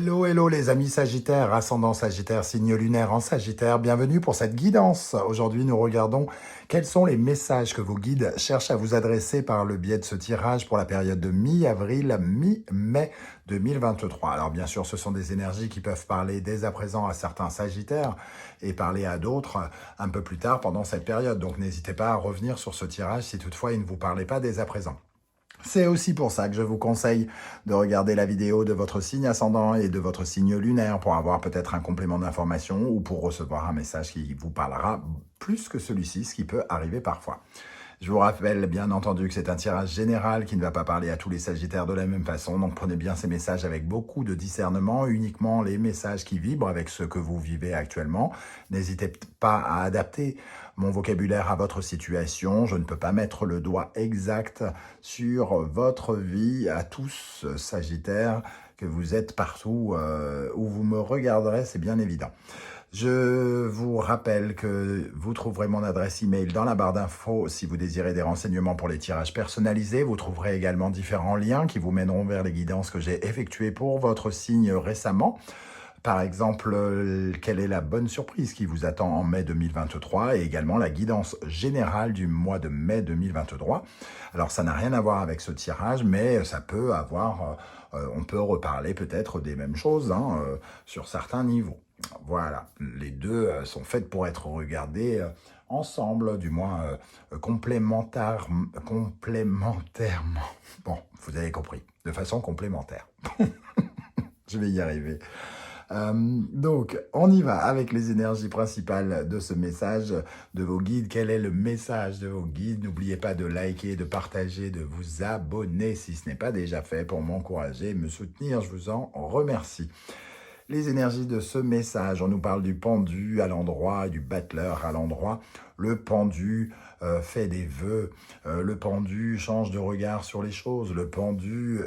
Hello, hello les amis Sagittaires, ascendant Sagittaire, signe lunaire en Sagittaire, bienvenue pour cette guidance. Aujourd'hui, nous regardons quels sont les messages que vos guides cherchent à vous adresser par le biais de ce tirage pour la période de mi-avril, mi-mai 2023. Alors bien sûr, ce sont des énergies qui peuvent parler dès à présent à certains Sagittaires et parler à d'autres un peu plus tard pendant cette période. Donc n'hésitez pas à revenir sur ce tirage si toutefois il ne vous parlait pas dès à présent. C'est aussi pour ça que je vous conseille de regarder la vidéo de votre signe ascendant et de votre signe lunaire pour avoir peut-être un complément d'information ou pour recevoir un message qui vous parlera plus que celui-ci, ce qui peut arriver parfois. Je vous rappelle bien entendu que c'est un tirage général qui ne va pas parler à tous les Sagittaires de la même façon, donc prenez bien ces messages avec beaucoup de discernement, uniquement les messages qui vibrent avec ce que vous vivez actuellement. N'hésitez pas à adapter mon vocabulaire à votre situation, je ne peux pas mettre le doigt exact sur votre vie à tous Sagittaires, que vous êtes partout où vous me regarderez, c'est bien évident. Je vous rappelle que vous trouverez mon adresse email dans la barre d'infos si vous désirez des renseignements pour les tirages personnalisés. Vous trouverez également différents liens qui vous mèneront vers les guidances que j'ai effectuées pour votre signe récemment. Par exemple, quelle est la bonne surprise qui vous attend en mai 2023 et également la guidance générale du mois de mai 2023. Alors, ça n'a rien à voir avec ce tirage, mais ça peut avoir, on peut reparler peut-être des mêmes choses sur certains niveaux. Voilà, les deux sont faites pour être regardées ensemble, du moins complémentairement. Bon, vous avez compris, de façon complémentaire. Je vais y arriver. Donc, on y va avec les énergies principales de ce message de vos guides. Quel est le message de vos guides? N'oubliez pas de liker, de partager, de vous abonner si ce n'est pas déjà fait pour m'encourager et me soutenir. Je vous en remercie. Les énergies de ce message, on nous parle du pendu à l'endroit, du battleur à l'endroit. Le pendu fait des vœux, le pendu change de regard sur les choses. Le pendu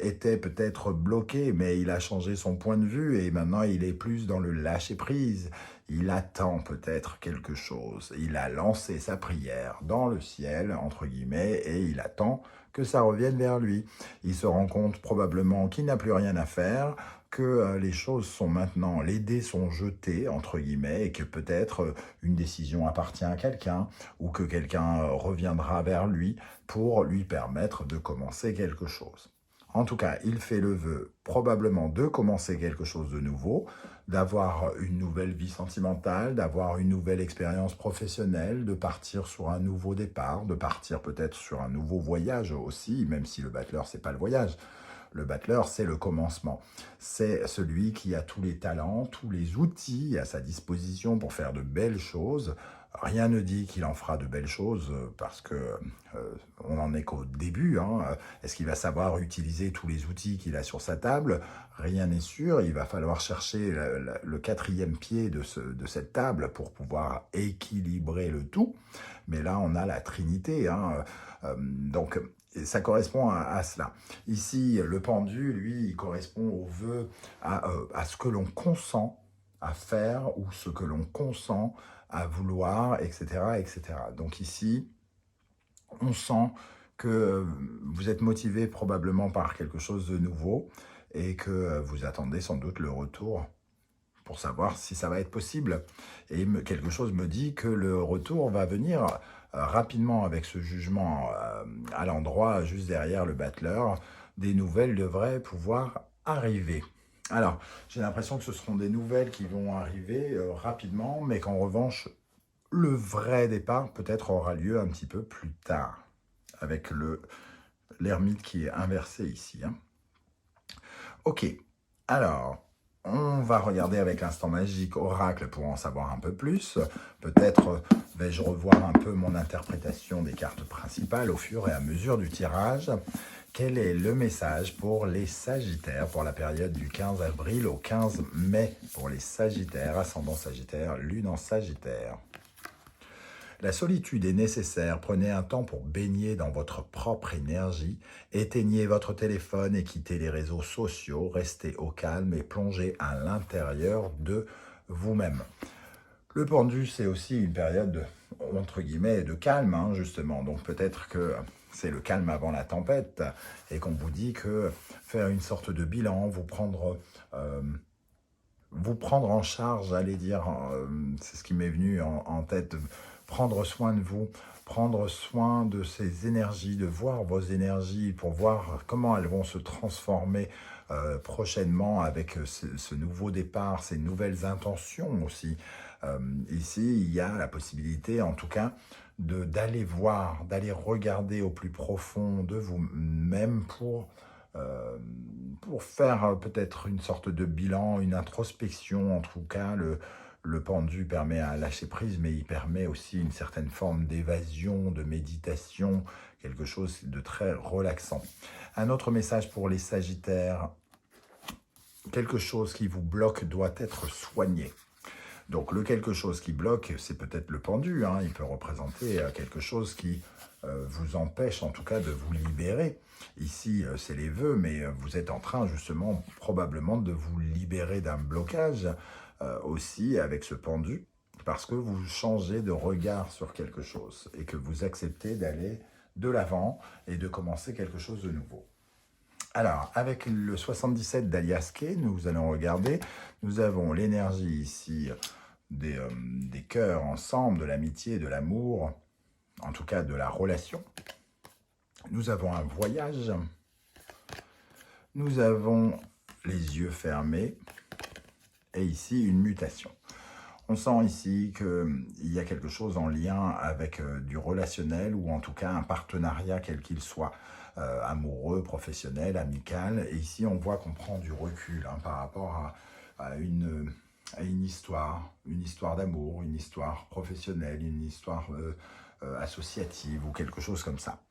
était peut-être bloqué, mais il a changé son point de vue et maintenant il est plus dans le lâcher-prise. Il attend peut-être quelque chose. Il a lancé sa prière dans le ciel, entre guillemets, et il attend que ça revienne vers lui. Il se rend compte probablement qu'il n'a plus rien à faire, que les choses sont maintenant, les dés sont jetés, entre guillemets, et que peut-être une décision appartient à quelqu'un, ou que quelqu'un reviendra vers lui pour lui permettre de commencer quelque chose. En tout cas, il fait le vœu probablement de commencer quelque chose de nouveau, d'avoir une nouvelle vie sentimentale, d'avoir une nouvelle expérience professionnelle, de partir sur un nouveau départ, de partir peut-être sur un nouveau voyage aussi, même si le battleur, c'est pas le voyage. Le battleur, c'est le commencement. C'est celui qui a tous les talents, tous les outils à sa disposition pour faire de belles choses. Rien ne dit qu'il en fera de belles choses parce que on n'en est qu'au début. Est-ce qu'il va savoir utiliser tous les outils qu'il a sur sa table? Rien n'est sûr. Il va falloir chercher le quatrième pied de cette table pour pouvoir équilibrer le tout. Mais là, on a la Trinité. Donc, ça correspond à cela. Ici, le pendu, lui, il correspond au vœu, à ce que l'on consent à faire ou ce que l'on consent à vouloir, etc., etc. Donc ici, on sent que vous êtes motivé probablement par quelque chose de nouveau et que vous attendez sans doute le retour pour savoir si ça va être possible. Et quelque chose me dit que le retour va venir rapidement avec ce jugement à l'endroit, juste derrière le battleur. Des nouvelles devraient pouvoir arriver. Alors, j'ai l'impression que ce seront des nouvelles qui vont arriver rapidement, mais qu'en revanche, le vrai départ peut-être aura lieu un petit peu plus tard, avec l'ermite qui est inversé ici. Ok, alors, on va regarder avec l'instant magique oracle pour en savoir un peu plus. Peut-être vais-je revoir un peu mon interprétation des cartes principales au fur et à mesure du tirage. Quel est le message pour les Sagittaires pour la période du 15 avril au 15 mai pour les Sagittaires, ascendant Sagittaire, lune en Sagittaire? La solitude est nécessaire, prenez un temps pour baigner dans votre propre énergie, éteignez votre téléphone et quittez les réseaux sociaux, restez au calme et plongez à l'intérieur de vous-même. Le pendu, c'est aussi une période, entre guillemets, de calme, justement, donc peut-être que c'est le calme avant la tempête, et qu'on vous dit que faire une sorte de bilan, vous prendre en charge, allez dire, c'est ce qui m'est venu en tête, prendre soin de vous, prendre soin de ces énergies, de voir vos énergies pour voir comment elles vont se transformer prochainement avec ce nouveau départ, ces nouvelles intentions aussi. Ici, il y a la possibilité, en tout cas, d'aller voir, d'aller regarder au plus profond de vous-même pour faire peut-être une sorte de bilan, une introspection. En tout cas, le pendu permet à lâcher prise, mais il permet aussi une certaine forme d'évasion, de méditation, quelque chose de très relaxant. Un autre message pour les Sagittaires, quelque chose qui vous bloque doit être soigné. Donc le quelque chose qui bloque, c'est peut-être le pendu, hein. Il peut représenter quelque chose qui vous empêche en tout cas de vous libérer. Ici, c'est les vœux, mais vous êtes en train justement probablement de vous libérer d'un blocage aussi avec ce pendu, parce que vous changez de regard sur quelque chose et que vous acceptez d'aller de l'avant et de commencer quelque chose de nouveau. Alors, avec le 77 d'Alias Kay, nous allons regarder, nous avons l'énergie ici des cœurs ensemble, de l'amitié, de l'amour, en tout cas de la relation. Nous avons un voyage, nous avons les yeux fermés, et ici une mutation. On sent ici qu'il y a quelque chose en lien avec du relationnel, ou en tout cas un partenariat quel qu'il soit, amoureux, professionnel, amical. Et ici, on voit qu'on prend du recul par rapport à une histoire d'amour, une histoire professionnelle, une histoire associative ou quelque chose comme ça.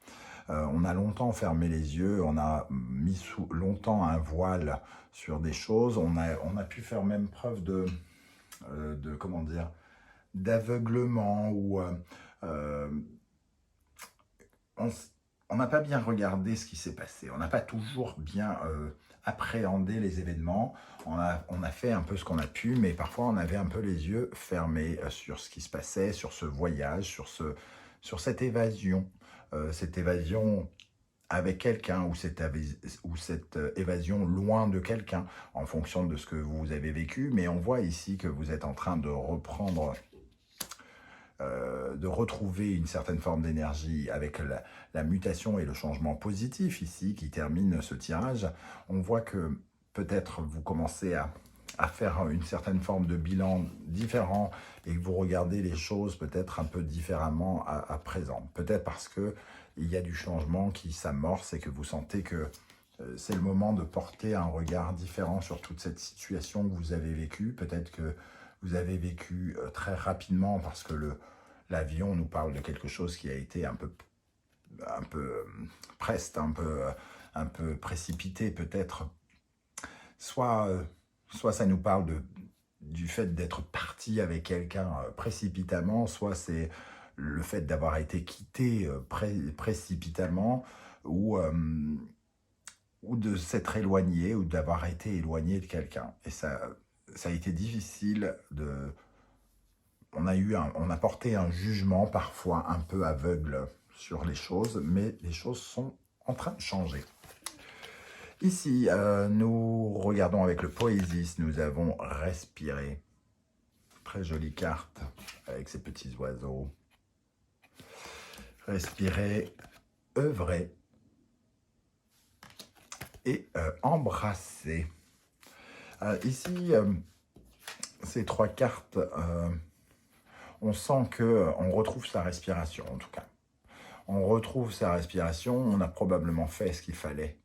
On a longtemps fermé les yeux, on a mis longtemps un voile sur des choses, on a pu faire même preuve comment dire, d'aveuglement, ou on n'a pas bien regardé ce qui s'est passé, on n'a pas toujours bien appréhendé les événements, on a fait un peu ce qu'on a pu, mais parfois on avait un peu les yeux fermés sur ce qui se passait, sur ce voyage, sur cette évasion avec quelqu'un, ou cette évasion loin de quelqu'un, en fonction de ce que vous avez vécu. Mais on voit ici que vous êtes en train de retrouver une certaine forme d'énergie avec la mutation et le changement positif ici qui termine ce tirage. On voit que peut-être vous commencez à faire une certaine forme de bilan différent et que vous regardez les choses peut-être un peu différemment à présent. Peut-être parce que il y a du changement qui s'amorce et que vous sentez que c'est le moment de porter un regard différent sur toute cette situation que vous avez vécue. Peut-être que vous avez vécu très rapidement parce que l'avion nous parle de quelque chose qui a été un peu preste, un peu précipité peut-être. Soit ça nous parle du fait d'être parti avec quelqu'un précipitamment, soit c'est le fait d'avoir été quitté précipitamment, ou de s'être éloigné, ou d'avoir été éloigné de quelqu'un. Et ça a été difficile on a porté un jugement parfois un peu aveugle sur les choses, mais les choses sont en train de changer. Ici, nous regardons avec le Poésis, nous avons respiré. Très jolie carte avec ces petits oiseaux. Respirer, œuvrer et embrasser. Ici, ces trois cartes, on sent qu'on retrouve sa respiration en tout cas. On retrouve sa respiration, on a probablement fait ce qu'il fallait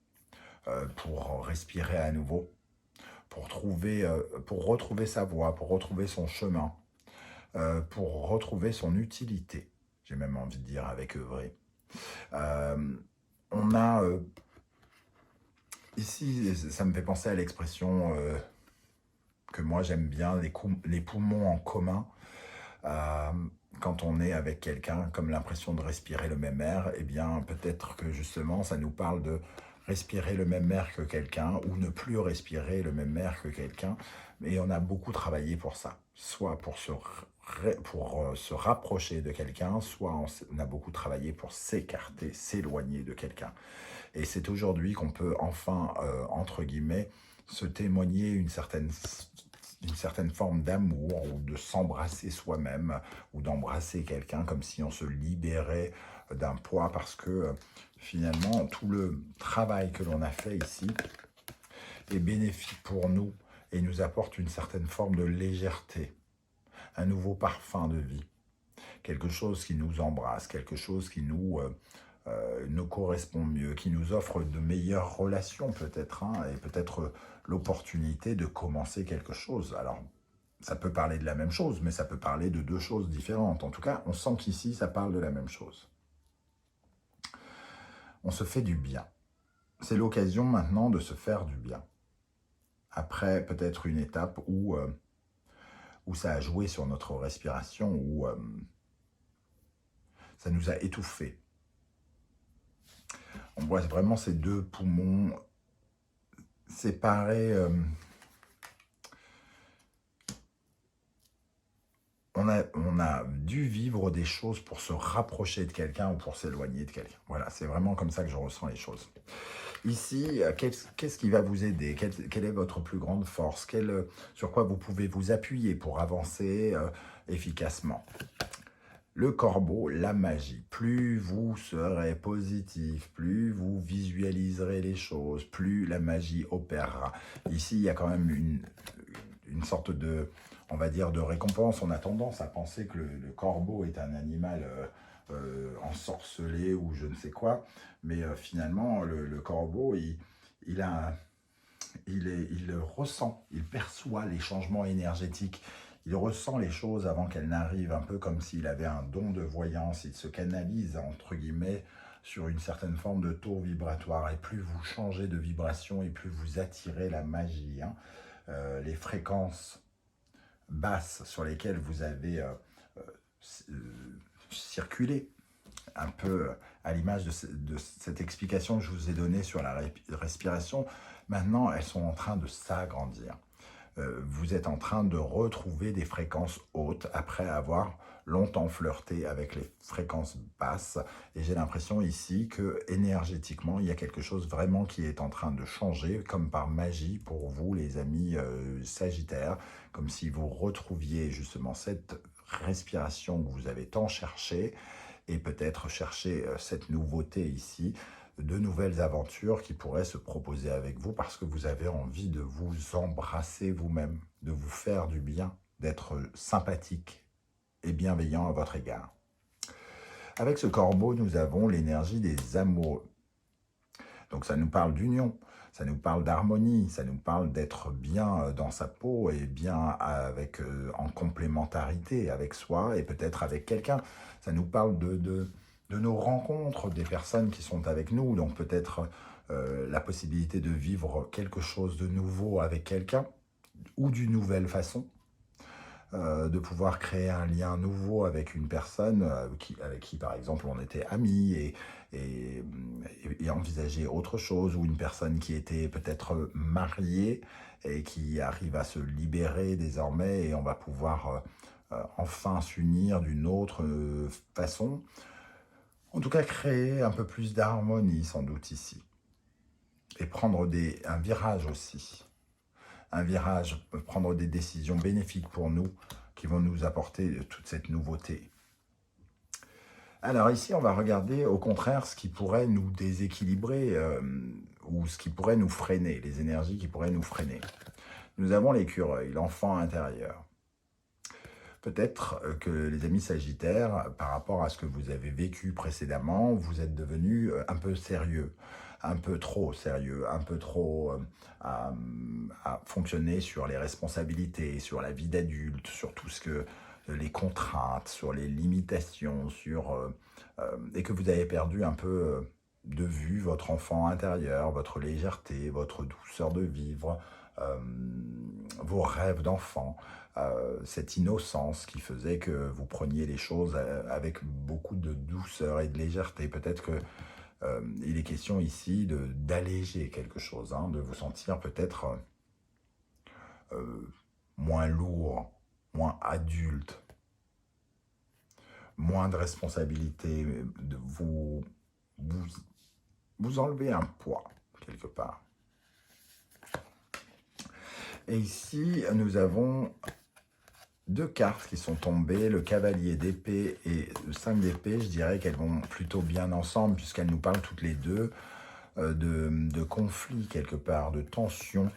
pour respirer à nouveau, pour retrouver sa voie, pour retrouver son chemin, pour retrouver son utilité. J'ai même envie de dire avec œuvrer. On a ici, ça me fait penser à l'expression que moi j'aime bien, les poumons en commun. Quand on est avec quelqu'un, comme l'impression de respirer le même air, eh bien peut-être que justement ça nous parle de respirer le même air que quelqu'un ou ne plus respirer le même air que quelqu'un. Et on a beaucoup travaillé pour ça, soit pour se rapprocher de quelqu'un, soit on a beaucoup travaillé pour s'écarter, s'éloigner de quelqu'un. Et c'est aujourd'hui qu'on peut enfin, entre guillemets, se témoigner une certaine forme d'amour ou de s'embrasser soi-même ou d'embrasser quelqu'un comme si on se libérait d'un poids parce que finalement tout le travail que l'on a fait ici est bénéfique pour nous et nous apporte une certaine forme de légèreté, un nouveau parfum de vie, quelque chose qui nous embrasse, quelque chose qui nous correspond mieux, qui nous offre de meilleures relations peut-être, hein, et peut-être l'opportunité de commencer quelque chose. Alors, ça peut parler de la même chose, mais ça peut parler de deux choses différentes. En tout cas, on sent qu'ici, ça parle de la même chose. On se fait du bien. C'est l'occasion maintenant de se faire du bien. Après, peut-être une étape où ça a joué sur notre respiration, où ça nous a étouffés. On voit vraiment ces deux poumons séparés. On a dû vivre des choses pour se rapprocher de quelqu'un ou pour s'éloigner de quelqu'un. Voilà, c'est vraiment comme ça que je ressens les choses. Ici, qu'est-ce qui va vous aider? Quelle est votre plus grande force? Sur quoi vous pouvez vous appuyer pour avancer efficacement? Le corbeau, la magie. Plus vous serez positif, plus vous visualiserez les choses, plus la magie opérera. Ici, il y a quand même une sorte de, on va dire, de récompense. On a tendance à penser que le corbeau est un animal ensorcelé ou je ne sais quoi. Mais finalement, le corbeau, il ressent, il perçoit les changements énergétiques. Il ressent les choses avant qu'elles n'arrivent, un peu comme s'il avait un don de voyance. Il se canalise, entre guillemets, sur une certaine forme de taux vibratoire. Et plus vous changez de vibration, et plus vous attirez la magie. Hein. Les fréquences basses sur lesquelles vous avez circulé, un peu à l'image de cette explication que je vous ai donnée sur la respiration, maintenant elles sont en train de s'agrandir. Vous êtes en train de retrouver des fréquences hautes après avoir longtemps flirté avec les fréquences basses. Et j'ai l'impression ici que énergétiquement, il y a quelque chose vraiment qui est en train de changer, comme par magie pour vous, les amis Sagittaires, comme si vous retrouviez justement cette respiration que vous avez tant cherché et peut-être chercher cette nouveauté ici, de nouvelles aventures qui pourraient se proposer avec vous parce que vous avez envie de vous embrasser vous-même, de vous faire du bien, d'être sympathique et bienveillant à votre égard. Avec ce corbeau, nous avons l'énergie des amoureux. Donc ça nous parle d'union, ça nous parle d'harmonie, ça nous parle d'être bien dans sa peau et bien en complémentarité avec soi et peut-être avec quelqu'un. Ça nous parle de nos rencontres, des personnes qui sont avec nous, donc peut-être la possibilité de vivre quelque chose de nouveau avec quelqu'un ou d'une nouvelle façon, de pouvoir créer un lien nouveau avec une personne avec qui par exemple on était amis et envisager autre chose, ou une personne qui était peut-être mariée et qui arrive à se libérer désormais et on va pouvoir enfin s'unir d'une autre façon. En tout cas, créer un peu plus d'harmonie, sans doute, ici. Et prendre un virage aussi. Un virage, prendre des décisions bénéfiques pour nous, qui vont nous apporter toute cette nouveauté. Alors ici, on va regarder, au contraire, ce qui pourrait nous déséquilibrer, ou ce qui pourrait nous freiner, les énergies qui pourraient nous freiner. Nous avons l'écureuil, l'enfant intérieur. Peut-être que les amis Sagittaires, par rapport à ce que vous avez vécu précédemment, vous êtes devenus un peu sérieux, un peu trop sérieux, un peu trop à fonctionner sur les responsabilités, sur la vie d'adulte, sur tout ce que les contraintes, sur les limitations, et que vous avez perdu un peu de vue votre enfant intérieur, votre légèreté, votre douceur de vivre, vos rêves d'enfant. Cette innocence qui faisait que vous preniez les choses avec beaucoup de douceur et de légèreté. Peut-être que Il est question ici d'alléger quelque chose, hein, de vous sentir peut-être moins lourd, moins adulte, moins de responsabilité, de vous enlever un poids, quelque part. Et ici, nous avons deux cartes qui sont tombées, le cavalier d'épée et le 5 d'épée. Je dirais qu'elles vont plutôt bien ensemble, puisqu'elles nous parlent toutes les deux de conflit, quelque part, de tension.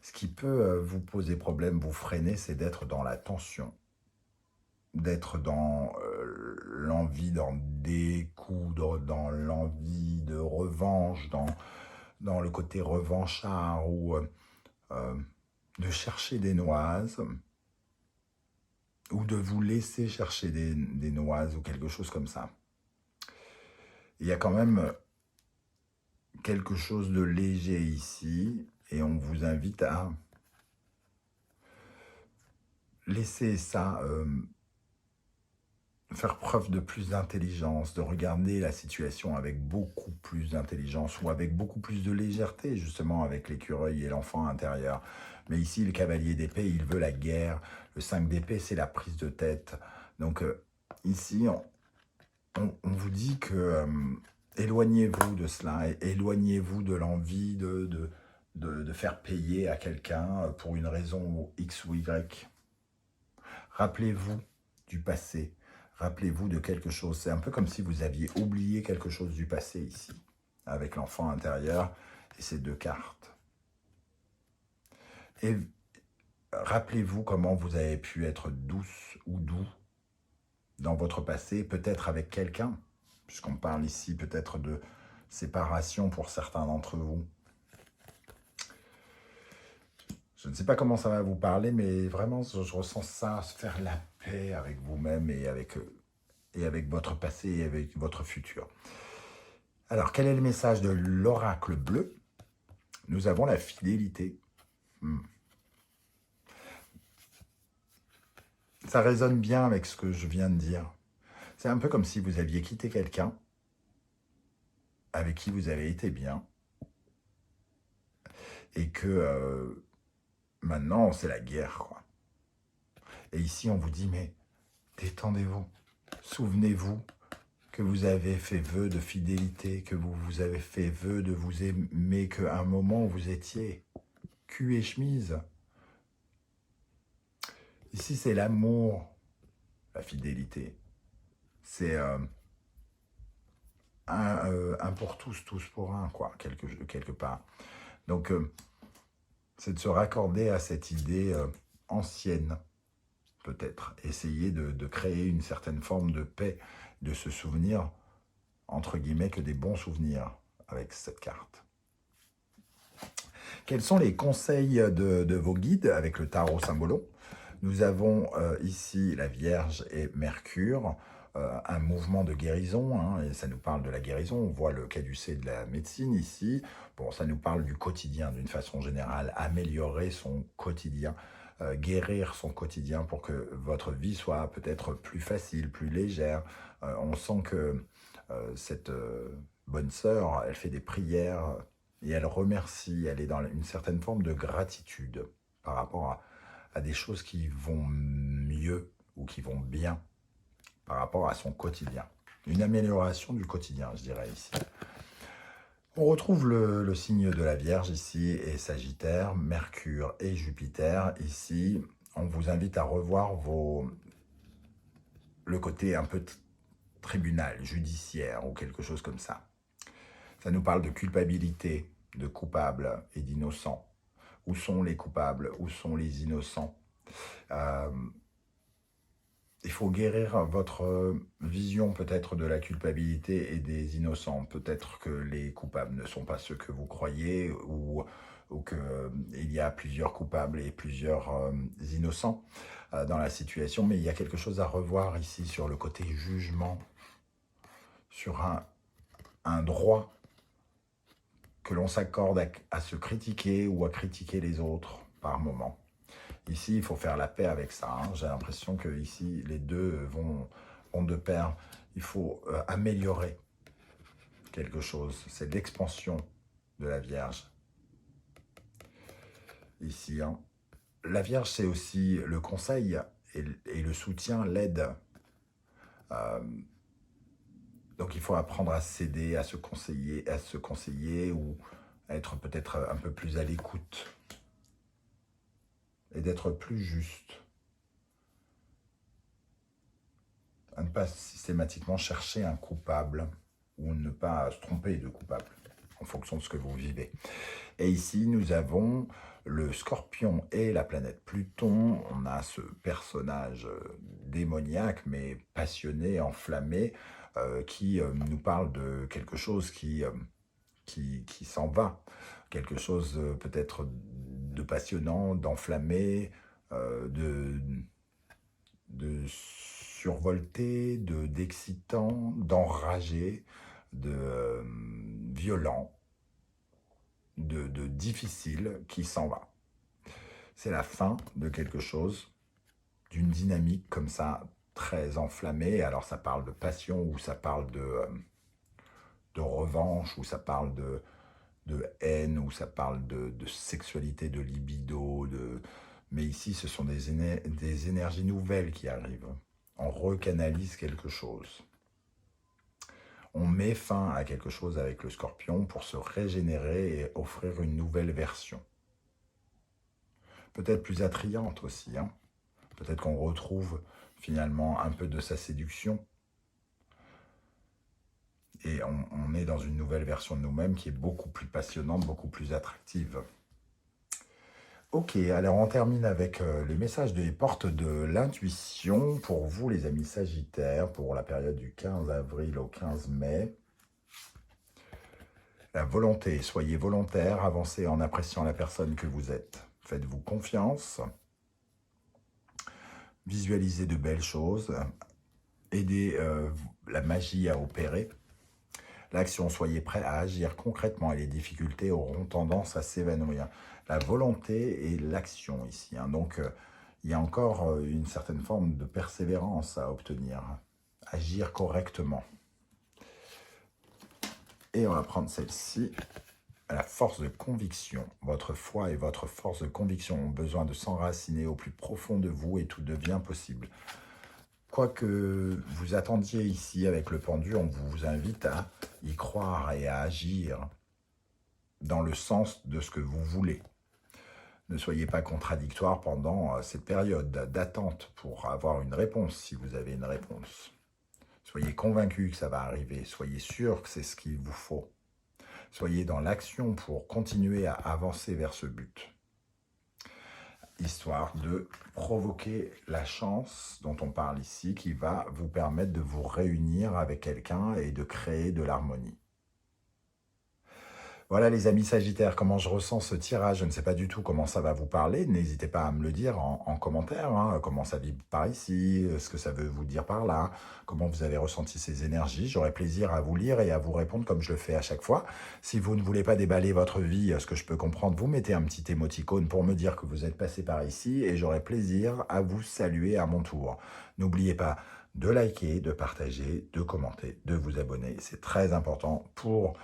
Ce qui peut vous poser problème, vous freiner, c'est d'être dans la tension, d'être dans l'envie d'en découdre, dans l'envie de revanche, dans le côté revanchard, ou de chercher des noises, ou de vous laisser chercher des noises, ou quelque chose comme ça. Il y a quand même quelque chose de léger ici, et on vous invite à laisser ça faire preuve de plus d'intelligence, de regarder la situation avec beaucoup plus d'intelligence, ou avec beaucoup plus de légèreté, justement, avec l'écureuil et l'enfant intérieur. Mais ici, le cavalier d'épée, il veut la guerre. Le 5 d'épée, c'est la prise de tête. Donc, ici, on vous dit que éloignez-vous de cela, éloignez-vous de l'envie de faire payer à quelqu'un pour une raison X ou Y. Rappelez-vous du passé. Rappelez-vous de quelque chose. C'est un peu comme si vous aviez oublié quelque chose du passé ici, avec l'enfant intérieur et ces deux cartes. Et rappelez-vous comment vous avez pu être douce ou doux dans votre passé, peut-être avec quelqu'un, puisqu'on parle ici peut-être de séparation pour certains d'entre vous. Je ne sais pas comment ça va vous parler, mais vraiment, je ressens ça, se faire la paix avec vous-même et avec votre passé et avec votre futur. Alors, quel est le message de l'oracle bleu? Nous avons la fidélité. Ça résonne bien avec ce que je viens de dire. C'est un peu comme si vous aviez quitté quelqu'un avec qui vous avez été bien et que maintenant, c'est la guerre, quoi. Et ici, on vous dit, mais détendez-vous. Souvenez-vous que vous avez fait vœu de fidélité, que vous avez fait vœu de vous aimer, qu'à un moment, vous étiez cul et chemise. Ici, c'est l'amour, la fidélité. C'est un pour tous, tous pour un, quoi, quelque part. Donc, c'est de se raccorder à cette idée ancienne, peut-être. Essayer de créer une certaine forme de paix, de se souvenir, entre guillemets, que des bons souvenirs avec cette carte. Quels sont les conseils de vos guides avec le tarot Symbolon? Nous avons ici la Vierge et Mercure, un mouvement de guérison, hein, et ça nous parle de la guérison. On voit le caducée de la médecine ici. Bon, ça nous parle du quotidien d'une façon générale, améliorer son quotidien, guérir son quotidien pour que votre vie soit peut-être plus facile, plus légère. On sent que cette bonne sœur, elle fait des prières et elle remercie, elle est dans une certaine forme de gratitude par rapport à des choses qui vont mieux ou qui vont bien par rapport à son quotidien. Une amélioration du quotidien, je dirais ici. On retrouve le signe de la Vierge ici et Sagittaire, Mercure et Jupiter. Ici, on vous invite à revoir le côté un peu tribunal, judiciaire ou quelque chose comme ça. Ça nous parle de culpabilité, de coupable et d'innocent. Où sont les coupables? Où sont les innocents? Il faut guérir votre vision peut-être de la culpabilité et des innocents. Peut-être que les coupables ne sont pas ceux que vous croyez ou qu'il y a plusieurs coupables et plusieurs innocents dans la situation. Mais il y a quelque chose à revoir ici sur le côté jugement, sur un droit que l'on s'accorde à se critiquer ou à critiquer les autres par moment. Ici, il faut faire la paix avec ça. Hein. J'ai l'impression que ici, les deux vont de pair. Il faut améliorer quelque chose. C'est l'expansion de la Vierge. Ici, hein. La Vierge, c'est aussi le conseil et le soutien, l'aide. Donc il faut apprendre à s'aider, à se conseiller ou à être peut-être un peu plus à l'écoute et d'être plus juste. À ne pas systématiquement chercher un coupable ou ne pas se tromper de coupable en fonction de ce que vous vivez. Et ici, nous avons le Scorpion et la planète Pluton. On a ce personnage démoniaque, mais passionné, enflammé, qui nous parle de quelque chose qui s'en va. Quelque chose peut-être de passionnant, d'enflammé, de survolté, d'excitant, d'enragé, de violent, de difficile qui s'en va. C'est la fin de quelque chose, d'une dynamique comme ça, très enflammée. Alors ça parle de passion, ou ça parle de revanche, ou ça parle de haine, ou ça parle de sexualité, de libido. Mais ici, ce sont des énergies nouvelles qui arrivent. On recanalise quelque chose. On met fin à quelque chose avec le Scorpion pour se régénérer et offrir une nouvelle version. Peut-être plus attrayante aussi. Hein. Peut-être qu'on retrouve finalement un peu de sa séduction. Et on est dans une nouvelle version de nous-mêmes qui est beaucoup plus passionnante, beaucoup plus attractive. Ok, alors on termine avec les messages des portes de l'intuition pour vous les amis Sagittaires, pour la période du 15 avril au 15 mai. La volonté, soyez volontaire, avancez en appréciant la personne que vous êtes. Faites-vous confiance, visualisez de belles choses, aidez la magie à opérer. L'action, soyez prêt à agir concrètement et les difficultés auront tendance à s'évanouir. La volonté et l'action ici. Hein. Donc, il y a encore une certaine forme de persévérance à obtenir. Agir correctement. Et on va prendre celle-ci. La force de conviction. Votre foi et votre force de conviction ont besoin de s'enraciner au plus profond de vous et tout devient possible. Quoi que vous attendiez ici avec le pendu, on vous invite à y croire et à agir dans le sens de ce que vous voulez. Ne soyez pas contradictoire pendant cette période d'attente pour avoir une réponse, si vous avez une réponse. Soyez convaincus que ça va arriver, soyez sûr que c'est ce qu'il vous faut. Soyez dans l'action pour continuer à avancer vers ce but. Histoire de provoquer la chance dont on parle ici, qui va vous permettre de vous réunir avec quelqu'un et de créer de l'harmonie. Voilà les amis Sagittaires, comment je ressens ce tirage. Je ne sais pas du tout comment ça va vous parler. N'hésitez pas à me le dire en commentaire. Hein, comment ça vibre par ici, ce que ça veut vous dire par là, comment vous avez ressenti ces énergies. J'aurai plaisir à vous lire et à vous répondre comme je le fais à chaque fois. Si vous ne voulez pas déballer votre vie, ce que je peux comprendre, vous mettez un petit émoticône pour me dire que vous êtes passé par ici et j'aurai plaisir à vous saluer à mon tour. N'oubliez pas de liker, de partager, de commenter, de vous abonner. C'est très important pour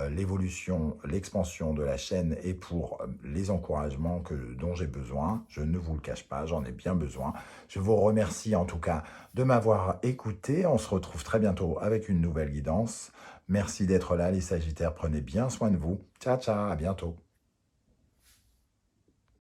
l'évolution, l'expansion de la chaîne et pour les encouragements dont j'ai besoin. Je ne vous le cache pas, j'en ai bien besoin. Je vous remercie en tout cas de m'avoir écouté. On se retrouve très bientôt avec une nouvelle guidance. Merci d'être là les Sagittaires, prenez bien soin de vous. Ciao, ciao, à bientôt.